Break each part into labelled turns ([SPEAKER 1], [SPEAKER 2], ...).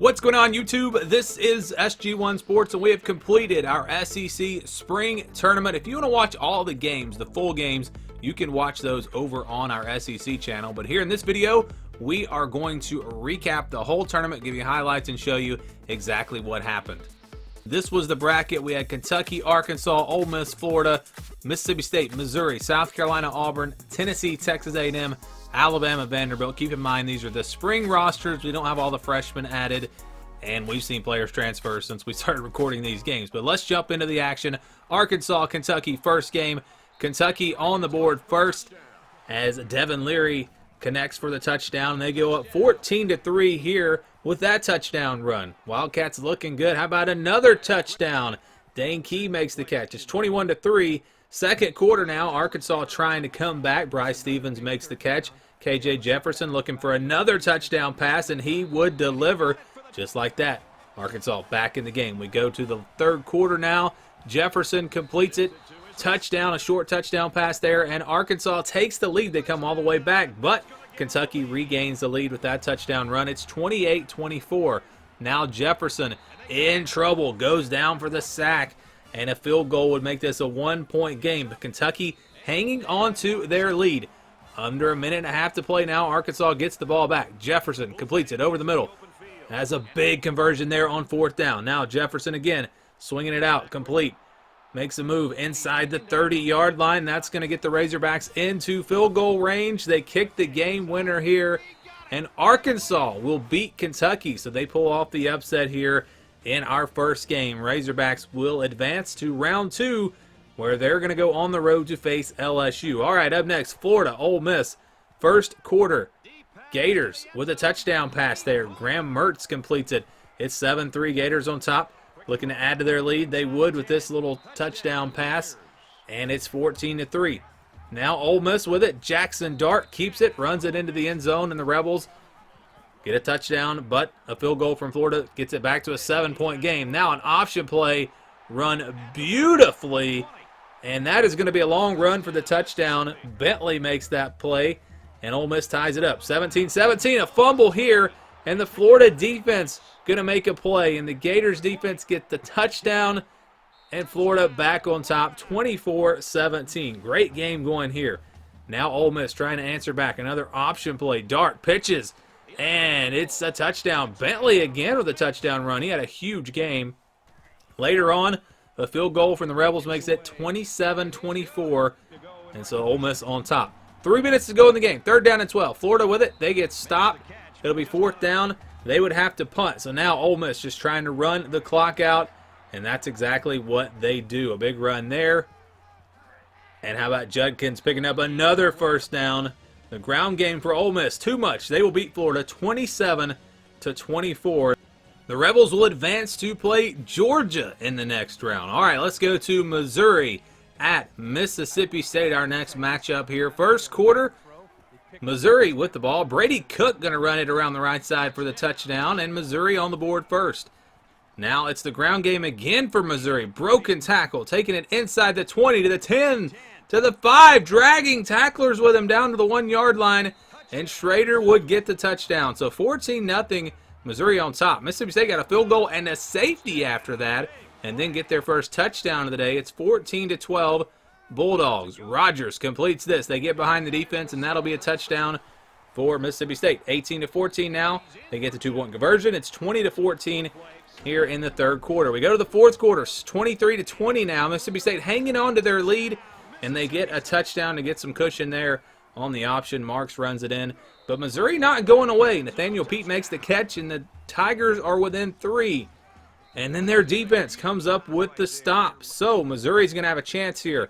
[SPEAKER 1] What's going on, YouTube? This is SG1 Sports, and we have completed our SEC Spring Tournament. If you want to watch all the games, the full games, you can watch those over on our SEC channel. But here in this video, we are going to recap the whole tournament, give you highlights, and show you exactly what happened. This was the bracket. We had Kentucky, Arkansas, Ole Miss, Florida, Mississippi State, Missouri, South Carolina, Auburn, Tennessee, Texas A&M, Alabama, Vanderbilt. Keep in mind, these are the spring rosters. We don't have all the freshmen added, and we've seen players transfer since we started recording these games. But let's jump into the action. Arkansas, Kentucky, first game. Kentucky on the board first as Devin Leary connects for the touchdown. They go up 14-3 here with that touchdown run. Wildcats looking good. How about another touchdown? Dane Key makes the catch. It's 21-3. Second quarter now, Arkansas trying to come back. Bryce Stevens makes the catch. KJ Jefferson looking for another touchdown pass, and he would deliver just like that. Arkansas back in the game. We go to the third quarter now. Jefferson completes it. Touchdown, a short touchdown pass there, and Arkansas takes the lead. They come all the way back, but Kentucky regains the lead with that touchdown run. It's 28-24. Now Jefferson in trouble, goes down for the sack, and a field goal would make this a one-point game. But Kentucky hanging on to their lead. Under a minute and a half to play now. Arkansas gets the ball back. Jefferson completes it over the middle. Has a big conversion there on fourth down. Now Jefferson again, swinging it out, complete. Makes a move inside the 30-yard line. That's going to get the Razorbacks into field goal range. They kick the game winner here, and Arkansas will beat Kentucky, so they pull off the upset here in our first game. Razorbacks will advance to round two, where they're going to go on the road to face LSU. All right, up next, Florida, Ole Miss. First quarter, Gators with a touchdown pass there. Graham Mertz completes it. It's 7-3, Gators on top. Looking to add to their lead. They would with this little touchdown pass, and it's 14-3. Now Ole Miss with it. Jackson Dart keeps it, runs it into the end zone, and the Rebels get a touchdown, but a field goal from Florida gets it back to a 7-point game. Now an option play run beautifully, and that is going to be a long run for the touchdown. Bentley makes that play, and Ole Miss ties it up. 17-17, a fumble here, and the Florida defense going to make a play, and the Gators defense get the touchdown, and Florida back on top, 24-17. Great game going here. Now Ole Miss trying to answer back. Another option play. Dart pitches, and it's a touchdown. Bentley again with a touchdown run. He had a huge game. Later on, a field goal from the Rebels makes it 27-24, and so Ole Miss on top. 3 minutes to go in the game. Third down and 12. Florida with it. They get stopped. It'll be fourth down. They would have to punt. So now Ole Miss just trying to run the clock out, and that's exactly what they do. A big run there. And how about Judkins picking up another first down? The ground game for Ole Miss, too much. They will beat Florida 27-24. The Rebels will advance to play Georgia in the next round. All right, let's go to Missouri at Mississippi State, our next matchup here. First quarter, Missouri with the ball. Brady Cook going to run it around the right side for the touchdown, and Missouri on the board first. Now it's the ground game again for Missouri. Broken tackle, taking it inside the 20 to the 10 to the 5, dragging tacklers with him down to the 1-yard line, and Schrader would get the touchdown. So 14-0, Missouri on top. Mississippi State got a field goal and a safety after that, and then get their first touchdown of the day. It's 14-12. Bulldogs. Rogers completes this. They get behind the defense, and that'll be a touchdown for Mississippi State. 18-14 now. They get the 2-point conversion. It's 20-14 here in the third quarter. We go to the fourth quarter. 23-20 now. Mississippi State hanging on to their lead, and they get a touchdown to get some cushion there on the option. Marks runs it in. But Missouri not going away. Nathaniel Pete makes the catch, and the Tigers are within 3. And then their defense comes up with the stop. So Missouri's going to have a chance here.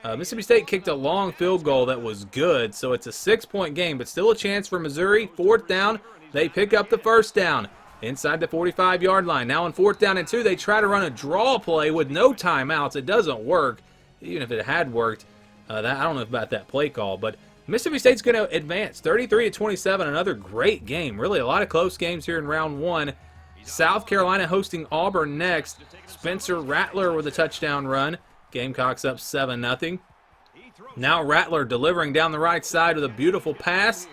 [SPEAKER 1] Mississippi State kicked a long field goal that was good, so it's a 6-point game, but still a chance for Missouri. Fourth down, they pick up the first down inside the 45-yard line. Now on fourth down and 2, they try to run a draw play with no timeouts. It doesn't work. Even if it had worked, I don't know about that play call, but Mississippi State's going to advance 33-27. Another great game. Really a lot of close games here in round one. South Carolina hosting Auburn next. Spencer Rattler with a touchdown run. Gamecocks up 7-0. Now Rattler delivering down the right side with a beautiful pass.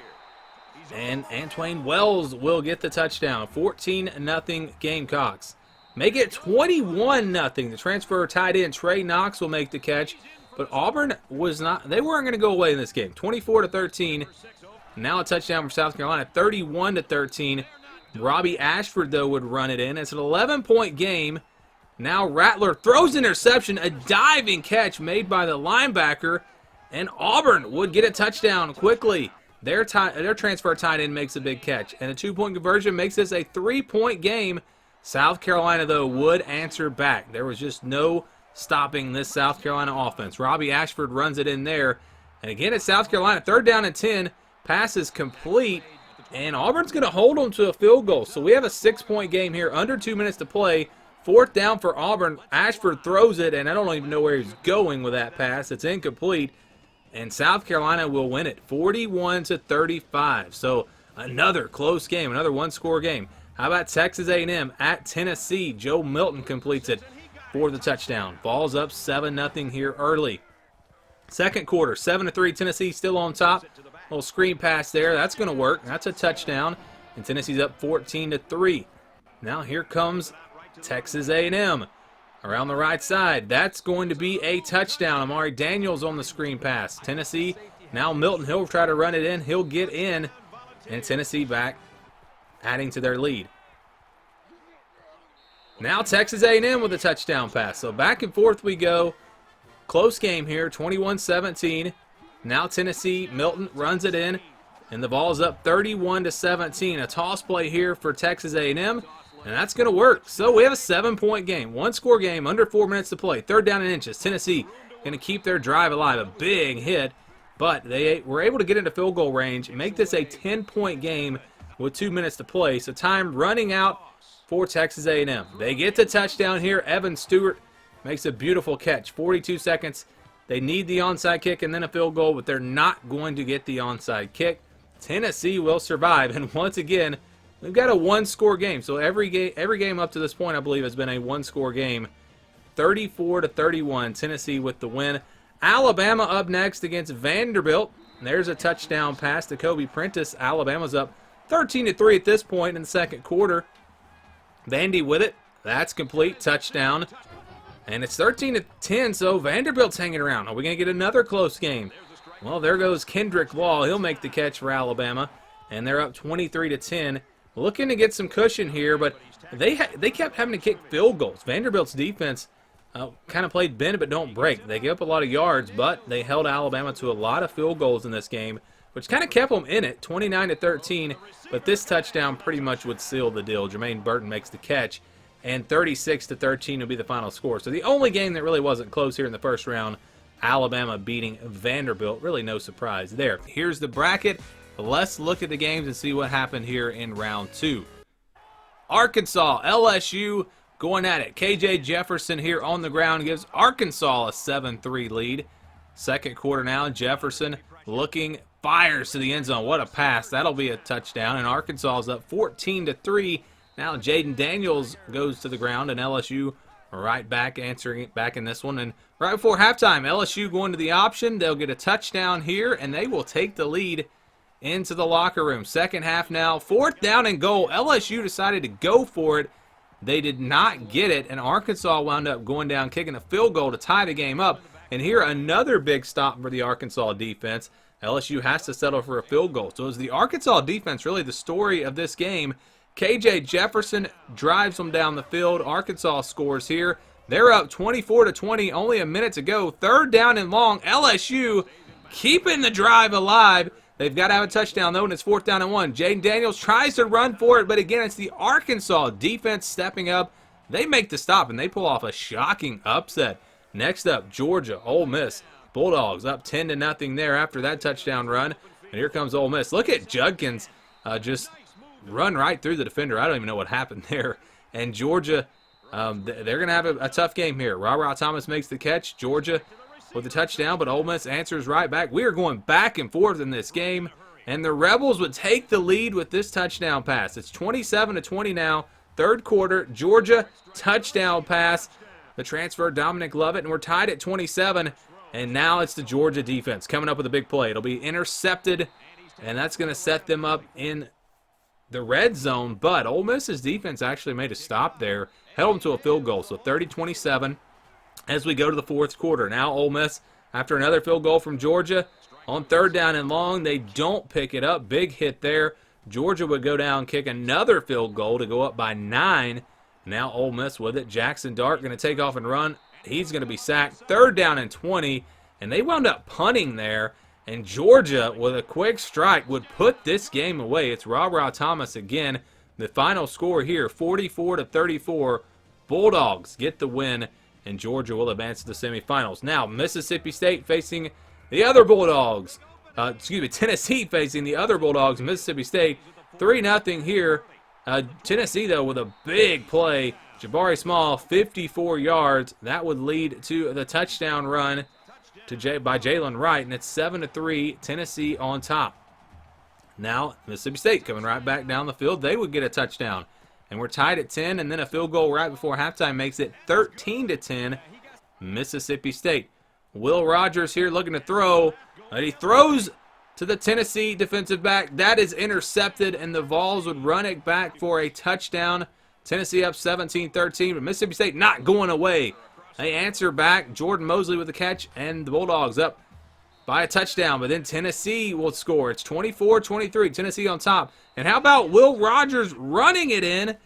[SPEAKER 1] And Antwain Wells will get the touchdown. 14-0 Gamecocks. Make it 21-0. The transfer tight end Trey Knox will make the catch. But Auburn was not, they weren't going to go away in this game. 24-13. Now a touchdown from South Carolina, 31-13. Robbie Ashford, though, would run it in. It's an 11-point game. Now Rattler throws interception, a diving catch made by the linebacker, and Auburn would get a touchdown quickly. Their transfer tight end makes a big catch, and a 2-point conversion makes this a 3-point game. South Carolina, though, would answer back. There was just no stopping this South Carolina offense. Robbie Ashford runs it in there, and again it's South Carolina, 3rd down and 10. Pass is complete, and Auburn's going to hold them to a field goal. So we have a 6-point game here, under 2 minutes to play. 4th down for Auburn. Ashford throws it, and I don't even know where he's going with that pass. It's incomplete, and South Carolina will win it, 41-35. So another close game, another one-score game. How about Texas A&M at Tennessee? Joe Milton completes it for the touchdown. Ball's up 7-0 here early. Second quarter, 7-3. Tennessee still on top. Little screen pass there. That's going to work. That's a touchdown. And Tennessee's up 14-3. Now here comes Texas A&M around the right side. That's going to be a touchdown. Amari Daniels on the screen pass. Tennessee, now Milton. He'll try to run it in. He'll get in. And Tennessee back, adding to their lead. Now Texas A&M with a touchdown pass. So back and forth we go. Close game here, 21-17. Now Tennessee, Milton runs it in, and the ball's up 31-17. A toss play here for Texas A&M, and that's going to work. So we have a 7-point game, one-score game, under 4 minutes to play. 3rd down and inches. Tennessee going to keep their drive alive. A big hit, but they were able to get into field goal range and make this a 10-point game with 2 minutes to play. So time running out for Texas A&M. They get the touchdown here. Evan Stewart makes a beautiful catch. 42 seconds. They need the onside kick and then a field goal, but they're not going to get the onside kick. Tennessee will survive, and once again, we've got a one-score game. So every game up to this point, I believe, has been a one-score game. 34-31, Tennessee with the win. Alabama up next against Vanderbilt. And there's a touchdown pass to Kobe Prentice. Alabama's up 13-3 at this point in the second quarter. Vandy with it. That's complete. Touchdown. And it's 13-10, so Vanderbilt's hanging around. Are we going to get another close game? Well, there goes Kendrick Law. He'll make the catch for Alabama. And they're up 23-10. Looking to get some cushion here, but they kept having to kick field goals. Vanderbilt's defense kind of played bend but don't break. They gave up a lot of yards, but they held Alabama to a lot of field goals in this game, which kind of kept them in it, 29-13. But this touchdown pretty much would seal the deal. Jermaine Burton makes the catch. And 36-13 will be the final score. So the only game that really wasn't close here in the first round, Alabama beating Vanderbilt. Really no surprise there. Here's the bracket. Let's look at the games and see what happened here in round 2. Arkansas, LSU going at it. KJ Jefferson here on the ground gives Arkansas a 7-3 lead. Second quarter now, Jefferson looking, fires to the end zone. What a pass. That'll be a touchdown. And Arkansas is up 14-3. Now Jaden Daniels goes to the ground, and LSU right back answering it back in this one. And right before halftime, LSU going to the option. They'll get a touchdown here, and they will take the lead into the locker room. Second half now, 4th down and goal. LSU decided to go for it. They did not get it, and Arkansas wound up going down, kicking a field goal to tie the game up. And here another big stop for the Arkansas defense. LSU has to settle for a field goal. So is the Arkansas defense really the story of this game? KJ Jefferson drives them down the field. Arkansas scores here. They're up 24-20, only a minute to go. 3rd down and long. LSU keeping the drive alive. They've got to have a touchdown, though, and it's 4th down and 1. Jaden Daniels tries to run for it, but again, it's the Arkansas defense stepping up. They make the stop, and they pull off a shocking upset. Next up, Georgia, Ole Miss. Bulldogs up 10-0 there after that touchdown run. And here comes Ole Miss. Look at Judkins just run right through the defender. I don't even know what happened there. And Georgia, they're going to have a tough game here. Ra Thomas makes the catch. Georgia with the touchdown, but Ole Miss answers right back. We are going back and forth in this game, and the Rebels would take the lead with this touchdown pass. It's 27-20 now. Third quarter, Georgia touchdown pass. The transfer, Dominic Lovett, and we're tied at 27. And now it's the Georgia defense coming up with a big play. It'll be intercepted and that's going to set them up in the red zone. But Ole Miss's defense actually made a stop there, held them to a field goal. So 30-27 as we go to the fourth quarter. Now Ole Miss, after another field goal from Georgia, on third down and long, they don't pick it up. Big hit there. Georgia would go down, kick another field goal to go up by 9. Now Ole Miss with it. Jackson Dart going to take off and run. He's going to be sacked. Third down and 20, and they wound up punting there. And Georgia, with a quick strike, would put this game away. It's Ra Thomas again. The final score here, 44-34. Bulldogs get the win, and Georgia will advance to the semifinals. Now, Mississippi State facing the other Bulldogs. Tennessee facing the other Bulldogs. Mississippi State, 3-0 here. Tennessee, though, with a big play. Jabari Small, 54 yards. That would lead to the touchdown run by Jalen Wright, and it's 7-3, Tennessee on top. Now, Mississippi State coming right back down the field. They would get a touchdown. And we're tied at 10, and then a field goal right before halftime makes it 13-10, Mississippi State. Will Rogers here looking to throw. He throws to the Tennessee defensive back. That is intercepted, and the Vols would run it back for a touchdown. Tennessee up 17-13, but Mississippi State not going away. They answer back. Jordan Mosley with the catch, and the Bulldogs up by a touchdown. But then Tennessee will score. It's 24-23, Tennessee on top. And how about Will Rogers running it in?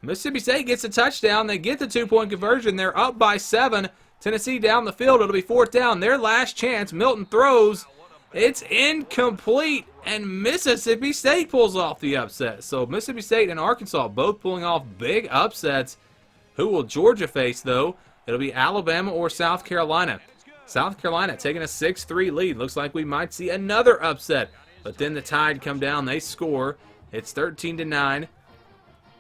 [SPEAKER 1] Mississippi State gets a touchdown. They get the two-point conversion. They're up by 7. Tennessee down the field. It'll be fourth down. Their last chance. Milton throws. It's incomplete, and Mississippi State pulls off the upset. So Mississippi State and Arkansas both pulling off big upsets. Who will Georgia face, though? It'll be Alabama or South Carolina. South Carolina taking a 6-3 lead. Looks like we might see another upset. But then the Tide come down. They score. It's 13-9.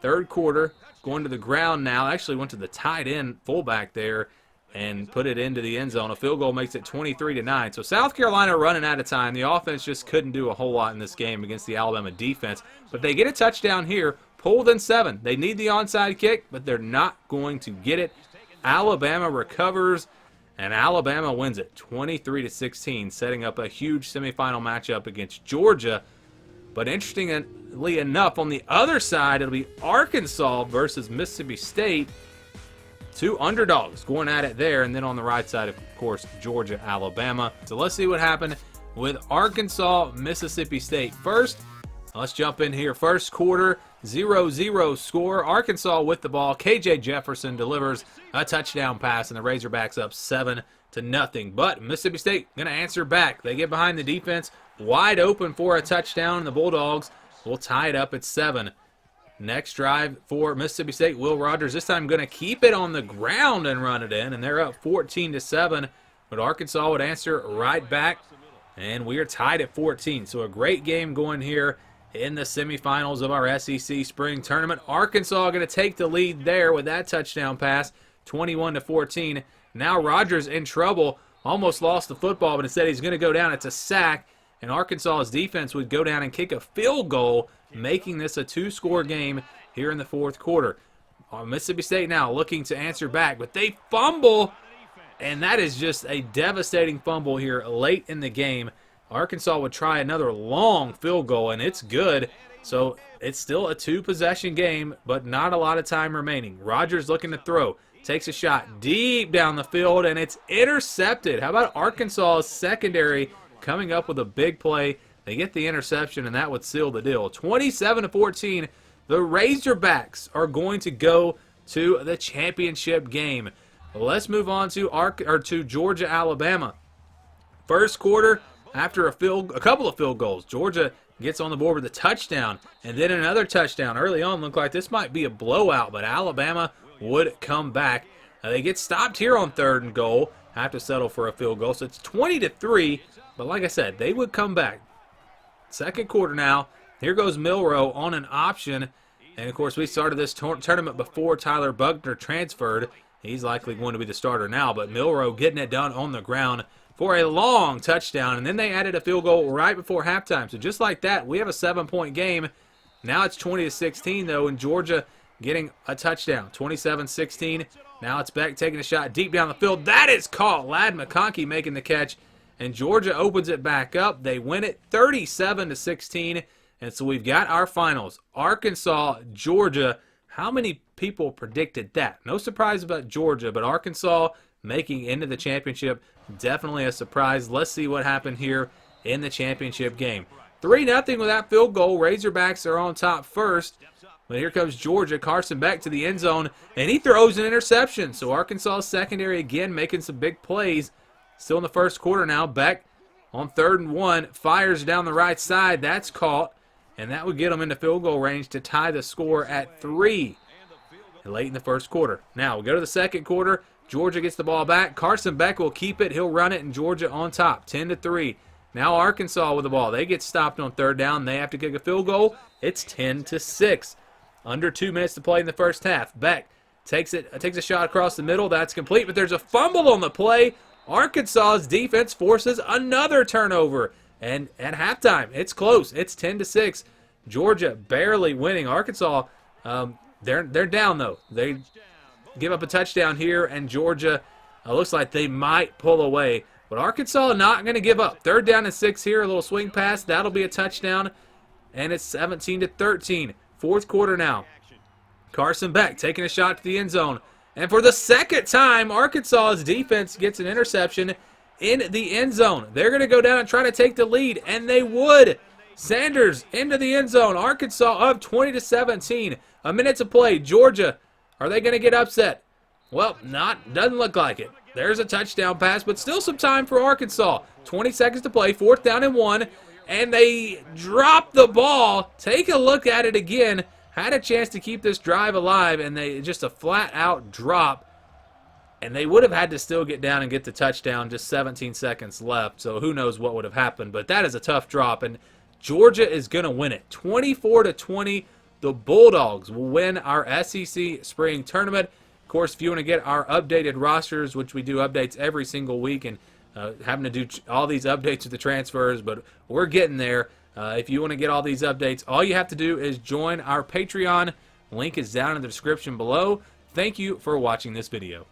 [SPEAKER 1] Third quarter. Going to the ground now. Actually went to the tight end fullback there and put it into the end zone. A field goal makes it 23-9. So South Carolina running out of time. The offense just couldn't do a whole lot in this game against the Alabama defense. But they get a touchdown here. Pulled in 7. They need the onside kick, but they're not going to get it. Alabama recovers, and Alabama wins it 23-16, setting up a huge semifinal matchup against Georgia. But interestingly enough, on the other side, it'll be Arkansas versus Mississippi State. Two underdogs going at it there. And then on the right side, of course, Georgia, Alabama. So let's see what happened with Arkansas, Mississippi State. First, let's jump in here. First quarter, 0-0 score. Arkansas with the ball. KJ Jefferson delivers a touchdown pass, and the Razorbacks up 7-0. But Mississippi State going to answer back. They get behind the defense, wide open for a touchdown, and the Bulldogs will tie it up at 7. Next drive for Mississippi State, Will Rogers this time going to keep it on the ground and run it in, and they're up 14-7. But Arkansas would answer right back, and we are tied at 14. So a great game going here in the semifinals of our SEC spring tournament. Arkansas going to take the lead there with that touchdown pass, 21-14. Now Rogers in trouble, almost lost the football, but instead he's going to go down. It's a sack, and Arkansas's defense would go down and kick a field goal, making this a 2-score game here in the fourth quarter. Mississippi State now looking to answer back, but they fumble, and that is just a devastating fumble here late in the game. Arkansas would try another long field goal, and it's good. So it's still a 2-possession game, but not a lot of time remaining. Rogers looking to throw. Takes a shot deep down the field, and it's intercepted. How about Arkansas's secondary coming up with a big play? They get the interception, and that would seal the deal. 27-14, the Razorbacks are going to go to the championship game. Let's move on to Georgia, Alabama. First quarter, after a couple of field goals, Georgia gets on the board with a touchdown, and then another touchdown. Early on, looked like this might be a blowout, but Alabama would come back. They get stopped here on 3rd and goal, have to settle for a field goal. So it's 20-3, but like I said, they would come back. Second quarter now. Here goes Milroe on an option. And, of course, we started this tournament before Tyler Buckner transferred. He's likely going to be the starter now, but Milroe getting it done on the ground for a long touchdown. And then they added a field goal right before halftime. So just like that, we have a 7-point game. Now it's 20-16, though, and Georgia getting a touchdown. 27-16. Now it's Beck taking a shot deep down the field. That is caught. Ladd McConkey making the catch. and Georgia opens it back up. They win it 37-16, and so we've got our finals. Arkansas, Georgia. How many people predicted that? No surprise about Georgia, but Arkansas making it into the championship, definitely a surprise. Let's see what happened here in the championship game. 3-0 with that field goal. Razorbacks are on top first. But here comes Georgia. Carson Beck to the end zone, and he throws an interception. So Arkansas secondary again making some big plays. Still in the first quarter now. Beck on 3rd and 1 fires down the right side. That's caught, and that would get them into field goal range to tie the score at 3 late in the first quarter. Now we go to the second quarter. Georgia gets the ball back. Carson Beck will keep it. He'll run it, and Georgia on top, 10-3. Now Arkansas with the ball. They get stopped on 3rd down. They have to kick a field goal. It's 10-6. Under 2 minutes to play in the first half. Beck takes a shot across the middle. That's complete, but there's a fumble on the play. Arkansas's defense forces another turnover. And at halftime, it's close. It's 10-6. Georgia barely winning. Arkansas, they're down though. They give up a touchdown here, and Georgia looks like they might pull away. But Arkansas not going to give up. 3rd down and 6 here. A little swing pass. That'll be a touchdown. And it's 17-13. Fourth quarter now. Carson Beck taking a shot to the end zone. And for the second time, Arkansas's defense gets an interception in the end zone. They're going to go down and try to take the lead, and they would. Sanders into the end zone. Arkansas up 20-17. A minute to play. Georgia, are they going to get upset? Well, doesn't look like it. There's a touchdown pass, but still some time for Arkansas. 20 seconds to play. 4th down and 1. And they drop the ball. Take a look at it again. Had a chance to keep this drive alive, and they just a flat-out drop. And they would have had to still get down and get the touchdown. Just 17 seconds left, so who knows what would have happened. But that is a tough drop, and Georgia is going to win it. 24-20, the Bulldogs will win our SEC Spring Tournament. Of course, if you want to get our updated rosters, which we do updates every single week, and having to do all these updates with the transfers, but we're getting there. If you want to get all these updates, all you have to do is join our Patreon. Link is down in the description below. Thank you for watching this video.